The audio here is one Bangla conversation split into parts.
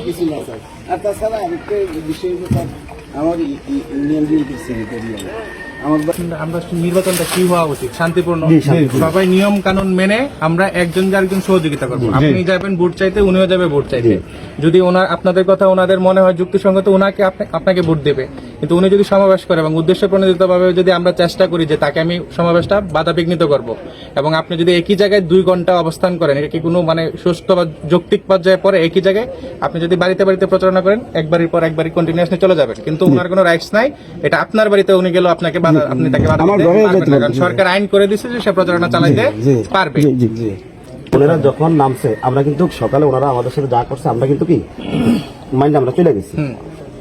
কিছু না স্যার। আর তাছাড়া আরেকটা বিষয় আমার ইউনিয়ন বিএনপির সেক্রেটারি আমরা নির্বাচনটা কি হওয়া উচিত শান্তিপূর্ণ, সবাই নিয়ম কানুন মেনে আমরা একজন আরেকজন সহযোগিতা করবো। আপনি যাবেন ভোট চাইতে, উনিও যাবে ভোট চাইতে। যদি আপনাদের কথা ওনাদের মনে হয় যুক্তিসঙ্গত, ওনাকে আপনাকে ভোট দেবে। কিন্তু উনি যদি সমাবেশ করে এবং উদ্দেশ্য প্রণোদিতভাবে যদি আমরা চেষ্টা করি যে তাকে আমি সমাবেশটা বাধা বিঘ্নিত করব, এবং আপনি যদি একই জায়গায় 2 ঘন্টা অবস্থান করেন, এটা কি কোনো মানে সুস্থ বা যৌক্তিক পর্যায়ে পরে একই জায়গায় আপনি যদি বাড়িতে বাড়িতে প্রচারণা করেন, একবারের পর একবারই কন্টিনিউয়াসলি চলে যাবেন, কিন্তু ওনার কোনো রাইটস নাই। এটা আপনার বাড়িতে উনি গেল, আপনাকে আপনি তাকে বাধা দিতে পারবেন না, কারণ সরকার আইন করে দিচ্ছে যে সে প্রচারণা চালাইতে পারবে। ওনারা যখন নামছে, আমরা কিন্তু সকালে ওনারা আমাদের সাথে যা করছে আমরা কিন্তু কি মাইন্ড আমরা চলে গেছি।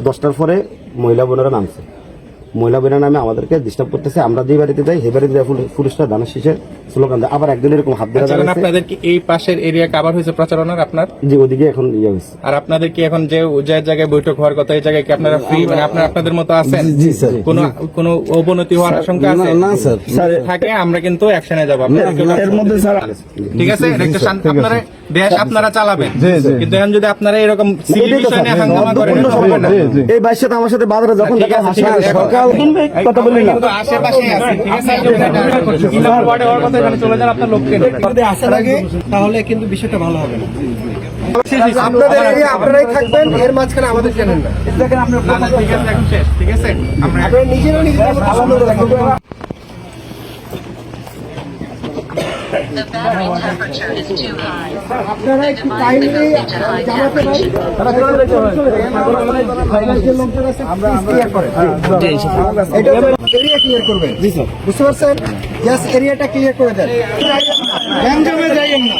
10টার পরে মহিলা বোনেরা নামছে, মহিলা বোনেরা নামে আমাদেরকে ডিস্টার্ব করতেছে। আমরা যে বাড়িতে যাই সেই বাড়িতে পুলিশরা ধানের শীষে স্লোগান দেয়। আবার একদিন এরকম হাত ধরে দাঁড়াচ্ছে। আপনাদের কি এই পাশের এরিয়া কভার হয়েছে প্রচারণার আপনার? জি, ওদিকে এখন ইয়ে হয়েছে। আর আপনাদের কি এখন যে জায়গায় বৈঠক হওয়ার কথা, এই জায়গায় কি আপনারা ফ্রি, মানে আপনাদের মতো আছেন? জি স্যার। কোনো অবনতি হওয়ার আশঙ্কা আছে? না স্যার, থাকে আমরা কিন্তু অ্যাকশনে যাব এর মধ্যে স্যার। ঠিক আছে, আপনারা দেশ আপনারা চালাবেন, কিন্তু এখন যদি আপনারা এরকম সিলি বিষয় নিয়ে হাঙ্গামা করেন, এই ভাইয়ের সাথে আমার সাথে বাজারে যখন দেখা সকাল কথা বলি না, কিন্তু আশেপাশে আছে। ঠিক আছে, ওয়ার্ডে হওয়ার কথা, এখানে চলে যান আপনার লোককে যদি আসা লাগে তাহলে কিন্তু বিষয়টা ভালো হবে না। আপনাদের এরিয়া আপনারাই থাকবেন, এর মাঝখানে আমাদের জানেন না। দেখেন আপনার ঠিক আছে, এখন শেষ। ঠিক আছে, আমরা নিজেরা নিজেদের মতো সুন্দর রাখবেন। The battery temperature is too high. আপনারা একটু কাইন্ডলি জানাতে পারেন, আমরা ক্লিয়ার করেন। এটা এরিয়া ক্লিয়ার করবেন। জি স্যার, বুঝতে পারছেন? জাস্ট এরিয়াটা ক্লিয়ার করে দেন, গ্যাঞ্জামে যাইয়েন না।